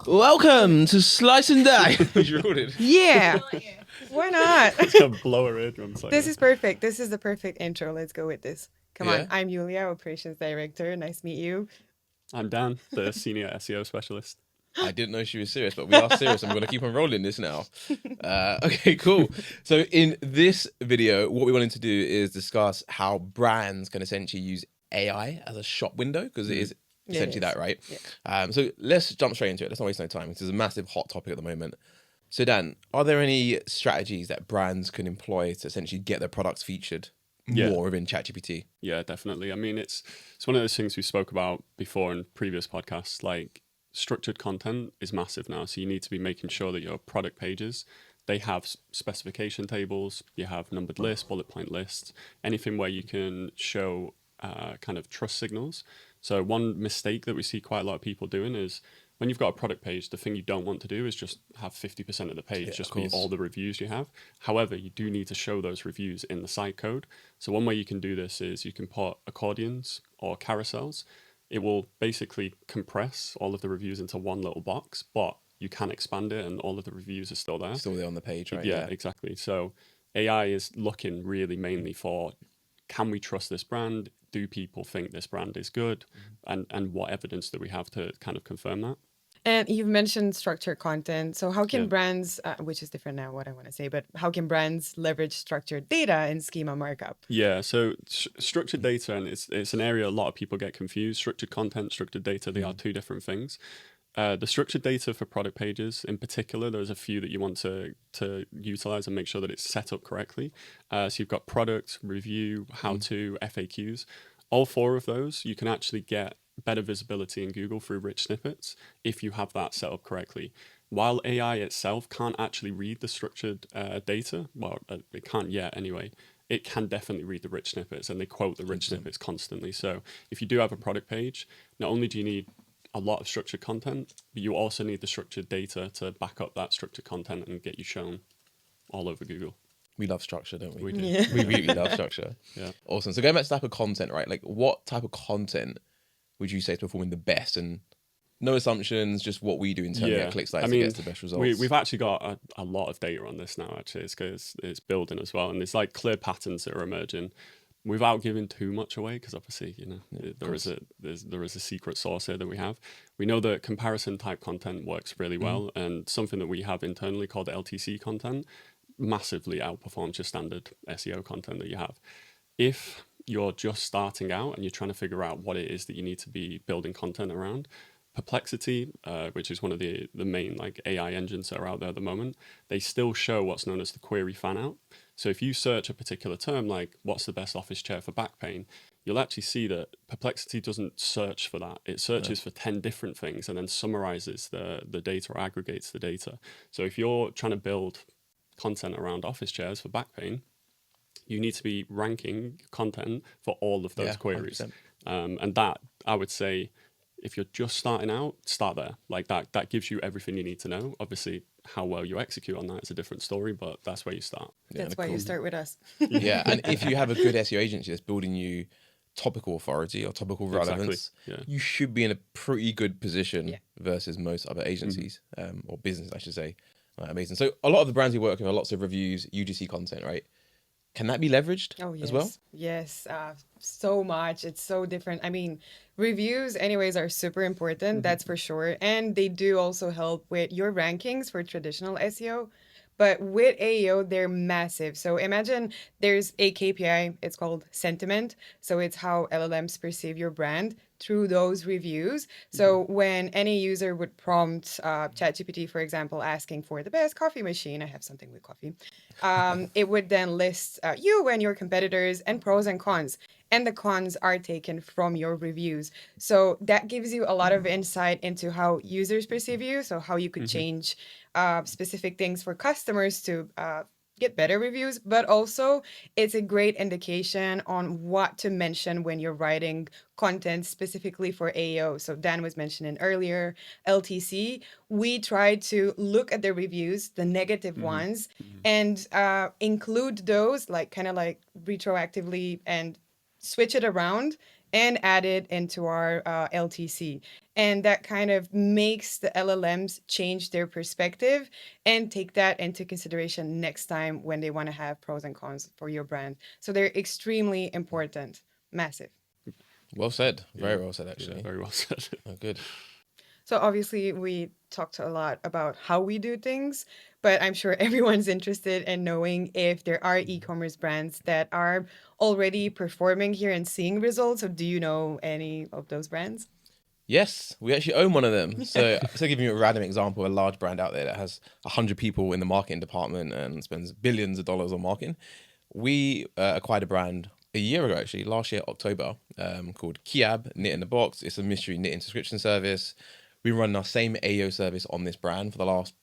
Welcome to Slice and Die. Yeah. Why not? It's gonna blow her eardrums. Like This that. is perfect. This is the perfect intro. Let's go with this. Come Yeah. on. I'm Yulia, Operations Director. Nice to meet you. I'm Dan, the senior SEO specialist. I didn't know she was serious, but we are serious and we're going to keep on rolling this now. Okay, cool. So in this video, what we wanted to do is discuss how brands can essentially use AI as a shop window, because it is essentially that, right? Yeah. So let's jump straight into it. Let's not waste no time. This is a massive hot topic at the moment. So Dan, are there any strategies that brands can employ to essentially get their products featured more within ChatGPT? Yeah, definitely. I mean, it's one of those things we spoke about before in previous podcasts. Like, structured content is massive now, so you need to be making sure that your product pages, they have specification tables, you have numbered lists, bullet point lists, anything where you can show kind of trust signals. So one mistake that we see quite a lot of people doing is when you've got a product page, the thing you don't want to do is just have 50% of the page just be all the reviews you have. However, you do need to show those reviews in the site code. So one way you can do this is you can put accordions or carousels. It will basically compress all of the reviews into one little box, but you can expand it and all of the reviews are still there. Still there on the page, right? Yeah, exactly. So AI is looking really mainly for, can we trust this brand? Do people think this brand is good? And what evidence do we have to kind of confirm that? And you've mentioned structured content. So how can brands, which is different now, what I want to say, but how can brands leverage structured data in schema markup? Yeah, so structured data, and it's an area a lot of people get confused. Structured content, structured data, they are two different things. The structured data for product pages in particular, there's a few that you want to utilize and make sure that it's set up correctly. So you've got product, review, how-to, FAQs. All four of those, you can actually get better visibility in Google through rich snippets if you have that set up correctly. While AI itself can't actually read the structured data, well, it can't yet anyway, it can definitely read the rich snippets, and they quote the rich snippets constantly. So if you do have a product page, not only do you need a lot of structured content, but you also need the structured data to back up that structured content and get you shown all over Google. We love structure, don't we? We do. Yeah. We really love structure. Yeah. Awesome. So going back to type of content, right? Like, what type of content would you say is performing the best? And no assumptions, just what we do internally at ClickSlice to get the best results. We've actually got a lot of data on this now, actually. It's because it's building as well. And there's like clear patterns that are emerging without giving too much away, because obviously, there is a secret sauce here that we have. We know that comparison type content works really well, and something that we have internally called LTC content massively outperforms your standard SEO content that you have. If you're just starting out and you're trying to figure out what it is that you need to be building content around, Perplexity, which is one of the main like AI engines that are out there at the moment, they still show what's known as the query fan out. So if you search a particular term like what's the best office chair for back pain, you'll actually see that Perplexity doesn't search for that. It searches for 10 different things and then summarizes the data or aggregates the data. So if you're trying to build content around office chairs for back pain, you need to be ranking content for all of those queries. And that, I would say, if you're just starting out, start there. Like that gives you everything you need to know. Obviously, how well you execute on that is a different story, but that's where you start. That's why you start with us. Yeah, and if you have a good SEO agency that's building you topical authority or topical relevance, you should be in a pretty good position versus most other agencies or business, I should say. Amazing. So a lot of the brands we work with are lots of reviews, UGC content, right? Can that be leveraged as well? Yes, so much. It's so different. I mean, reviews anyways are super important, that's for sure. And they do also help with your rankings for traditional SEO. But with AEO, they're massive. So imagine there's a KPI, it's called sentiment. So it's how LLMs perceive your brand through those reviews. So when any user would prompt ChatGPT, for example, asking for the best coffee machine, I have something with coffee, it would then list you and your competitors and pros and cons. And the cons are taken from your reviews. So that gives you a lot of insight into how users perceive you. So how you could change specific things for customers to get better reviews, but also it's a great indication on what to mention when you're writing content specifically for AEO. So Dan was mentioning earlier, LTC, we try to look at the reviews, the negative ones, and include those like kind of like retroactively and switch it around and add it into our LTC. And that kind of makes the LLMs change their perspective and take that into consideration next time when they want to have pros and cons for your brand. So they're extremely important, massive. Well said. Very well said, actually. Yeah, very well said. Oh, good. So obviously we talked a lot about how we do things, but I'm sure everyone's interested in knowing if there are e-commerce brands that are already performing here and seeing results. So do you know any of those brands? Yes, we actually own one of them. So, giving you a random example, a large brand out there that has 100 people in the marketing department and spends billions of dollars on marketing. We acquired a brand a year ago, actually, last year, October, called Kiab, Knit in the Box. It's a mystery knitting subscription service. We run our same AO service on this brand for the last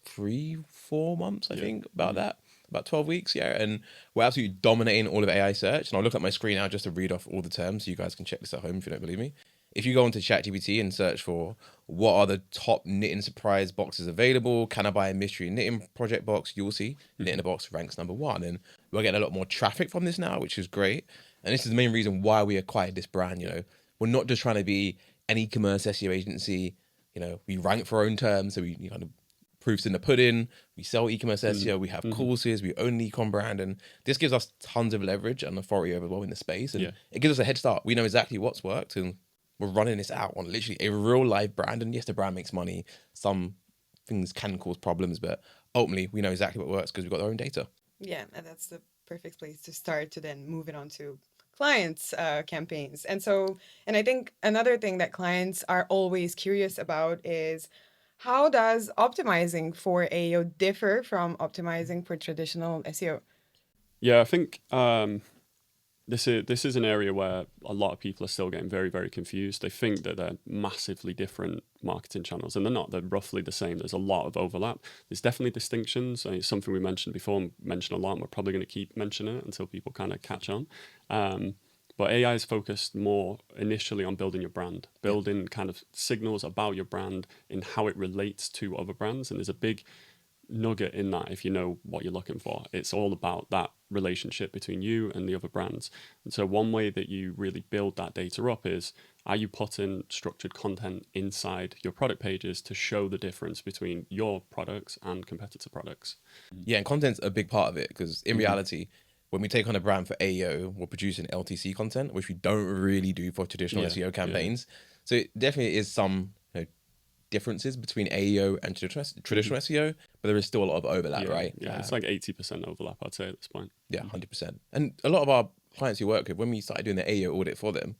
3-4 months, I think, about 12 weeks, and we're absolutely dominating all of AI search. And I'll look at my screen now just to read off all the terms so you guys can check this at home if you don't believe me. If you go onto ChatGPT and search for what are the top knitting surprise boxes available, can I buy a mystery knitting project box, you'll see Knit in a Box ranks #1. And we're getting a lot more traffic from this now, which is great. And this is the main reason why we acquired this brand. We're not just trying to be an e-commerce SEO agency. We rank for our own terms, so we kind of proofs in the pudding. We sell e-commerce SEO. We have courses. We own the Ecom brand, and this gives us tons of leverage and authority overall in the space. And it gives us a head start. We know exactly what's worked, and we're running this out on literally a real live brand. And yes, the brand makes money. Some things can cause problems, but ultimately we know exactly what works because we've got our own data. Yeah, and that's the perfect place to start to then move it on to clients' campaigns. And I think another thing that clients are always curious about is how does optimizing for AO differ from optimizing for traditional SEO? Yeah, I think this is an area where a lot of people are still getting very, very confused. They think that they're massively different marketing channels, and they're not. They're roughly the same. There's a lot of overlap. There's definitely distinctions. It's something we mentioned before, mentioned a lot, and we're probably going to keep mentioning it until people kind of catch on. But AI is focused more initially on building your brand, building kind of signals about your brand and how it relates to other brands. And there's a big nugget in that if you know what you're looking for. It's all about that relationship between you and the other brands. And so one way that you really build that data up is, are you putting structured content inside your product pages to show the difference between your products and competitor products? Yeah, and content's a big part of it because in reality, when we take on a brand for AEO, we're producing LTC content, which we don't really do for traditional SEO campaigns. So it definitely is some differences between AEO and traditional SEO, but there is still a lot of overlap, right? Yeah, it's like 80% overlap, I'd say, at this point. Yeah, 100%. And a lot of our clients we work with, when we started doing the AEO audit for them,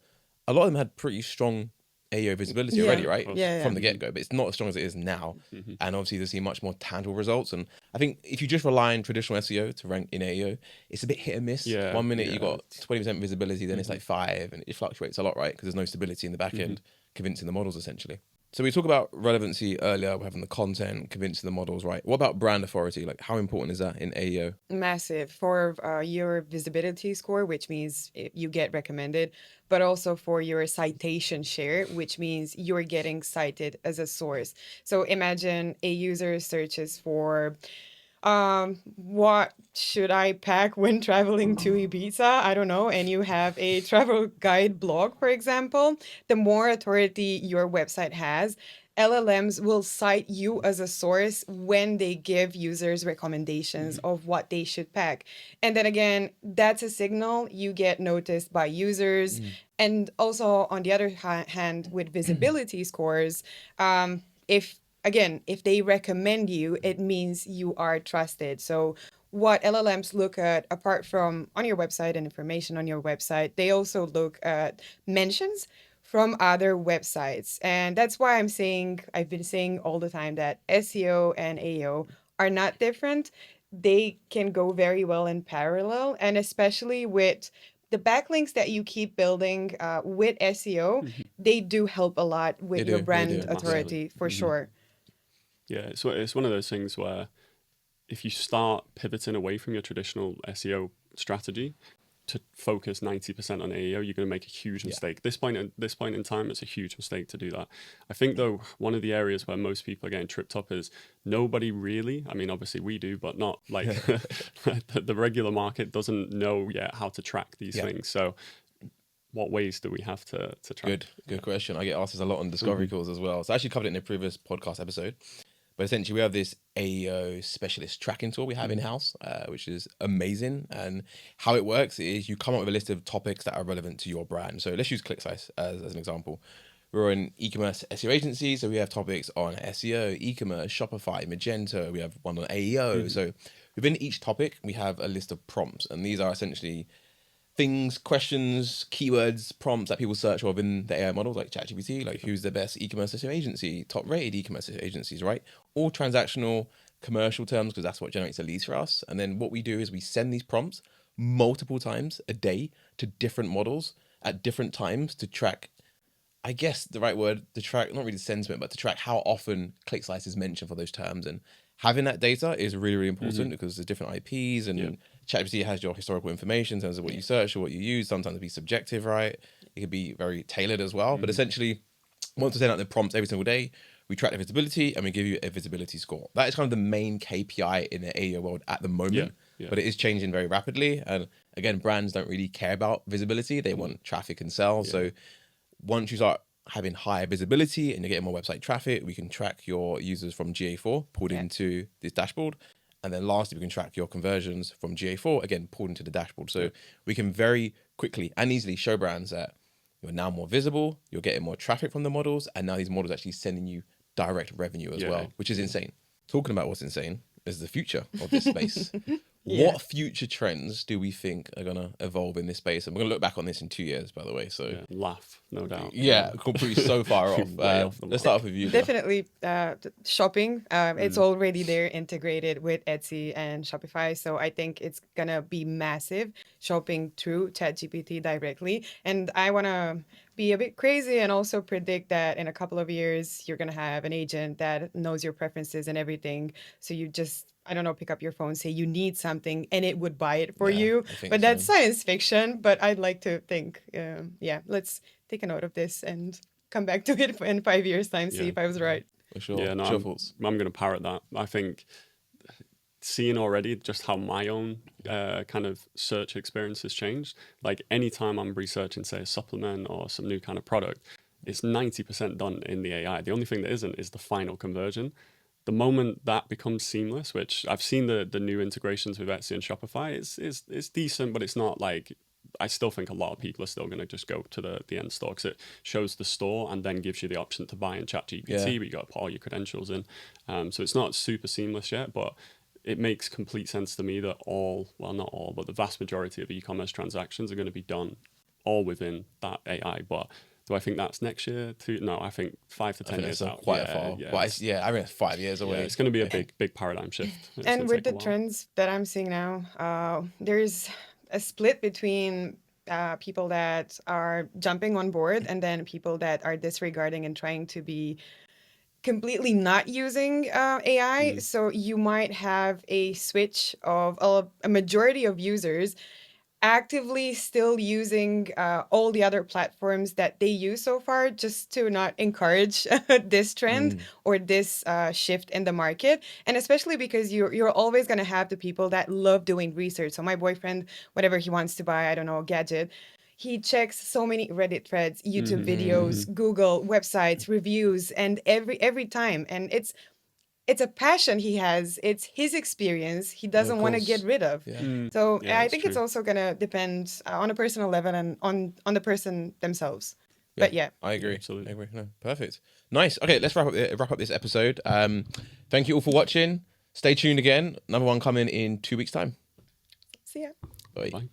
a lot of them had pretty strong AEO visibility already, right? From the get-go, but it's not as strong as it is now. And obviously they see much more tangible results. And I think if you just rely on traditional SEO to rank in AEO, it's a bit hit and miss. 1 minute you got 20% visibility, then it's like 5, and it fluctuates a lot, right? Because there's no stability in the back end, convincing the models essentially. So we talked about relevancy earlier, we're having the content, convincing the models, right? What about brand authority? Like, how important is that in AEO? Massive for your visibility score, which means you get recommended, but also for your citation share, which means you're getting cited as a source. So imagine a user searches for what should I pack when traveling to Ibiza? I don't know. And you have a travel guide blog, for example. The more authority your website has, LLMs will cite you as a source when they give users recommendations of what they should pack. And then again, that's a signal you get noticed by users. And also, on the other hand, with visibility scores, if they recommend you, it means you are trusted. So what LLMs look at, apart from on your website and information on your website, they also look at mentions from other websites. And that's why I've been saying all the time that SEO and AEO are not different. They can go very well in parallel, and especially with the backlinks that you keep building with SEO, they do help a lot with your brand authority, for sure. Yeah, it's one of those things where if you start pivoting away from your traditional SEO strategy to focus 90% on AEO, you're going to make a huge mistake. This point in time, it's a huge mistake to do that. I think, though, one of the areas where most people are getting tripped up is nobody really, I mean, obviously we do, but not like the regular market doesn't know yet how to track these things. So what ways do we have to track? Good question. I get asked this a lot on discovery calls as well. So I actually covered it in a previous podcast episode. But essentially, we have this AEO specialist tracking tool we have in-house, which is amazing. And how it works is you come up with a list of topics that are relevant to your brand. So let's use ClickSlice as an example. We're an e-commerce SEO agency, so we have topics on SEO, e-commerce, Shopify, Magento. We have one on AEO. So within each topic, we have a list of prompts. And these are essentially things, questions, keywords, prompts that people search for within the AI models like ChatGPT, like who's the best e-commerce SEO agency, top rated e-commerce SEO agencies, right? All transactional commercial terms, because that's what generates the leads for us. And then what we do is we send these prompts multiple times a day to different models at different times to track, I guess the right word, to track, not really sentiment, but to track how often ClickSlice is mentioned for those terms. And having that data is really, really important because there's different IPs and ChatGPT has your historical information in terms of what you search or what you use. Sometimes it'll be subjective, right? It could be very tailored as well. But essentially, once we send out the prompts every single day, we track the visibility and we give you a visibility score. That is kind of the main KPI in the AEO world at the moment, but it is changing very rapidly. And again, brands don't really care about visibility. They want traffic and sales. So once you start having higher visibility and you're getting more website traffic, we can track your users from GA4 pulled into this dashboard. And then lastly, we can track your conversions from GA4, again, pulled into the dashboard. So we can very quickly and easily show brands that you're now more visible, you're getting more traffic from the models, and now these models are actually sending you direct revenue as well, which is insane. Talking about what's insane is the future of this space. What future trends do we think are going to evolve in this space? And we're going to look back on this in 2 years, by the way. So laugh, no doubt. Completely so far off. Let's start off with you. Definitely shopping. It's already there integrated with Etsy and Shopify. So I think it's going to be massive, shopping through ChatGPT directly. And I want to be a bit crazy and also predict that in a couple of years, you're going to have an agent that knows your preferences and everything. So you just, I don't know, pick up your phone, say you need something, and it would buy it for you. But that's science fiction. But I'd like to think, let's take a note of this and come back to it in 5 years' time, see if I was right. For sure. Yeah, no, I'm going to parrot that. I think seeing already just how my own kind of search experience has changed. Like anytime I'm researching, say, a supplement or some new kind of product, it's 90% done in the AI. The only thing that isn't is the final conversion. The moment that becomes seamless, which I've seen the new integrations with Etsy and Shopify, it's decent, but it's not like, I still think a lot of people are still going to just go to the end store because it shows the store and then gives you the option to buy in ChatGPT, but you got to put all your credentials in. So it's not super seamless yet, but it makes complete sense to me that not all, but the vast majority of e-commerce transactions are going to be done all within that AI. But do I think that's next year? No, I think 5 to 10 years out. Quite far. But I mean, it's 5 years away. It's going to be a big paradigm shift. And with the trends that I'm seeing now, there's a split between people that are jumping on board and then people that are disregarding and trying to be completely not using AI. So you might have a switch of a majority of users actively still using all the other platforms that they use so far, just to not encourage this trend or this shift in the market. And especially because you're always going to have the people that love doing research. So my boyfriend, whatever he wants to buy, I don't know, a gadget, he checks so many Reddit threads, YouTube videos, Google websites, reviews, and every time. And it's a passion he has. It's his experience. He doesn't want to get rid of. So I think it's also going to depend on a personal level and on the person themselves. But I agree. Absolutely. I agree. No, perfect. Nice. Okay, let's wrap up this episode. Thank you all for watching. Stay tuned again. Another one coming in 2 weeks' time. See ya. Bye. Bye.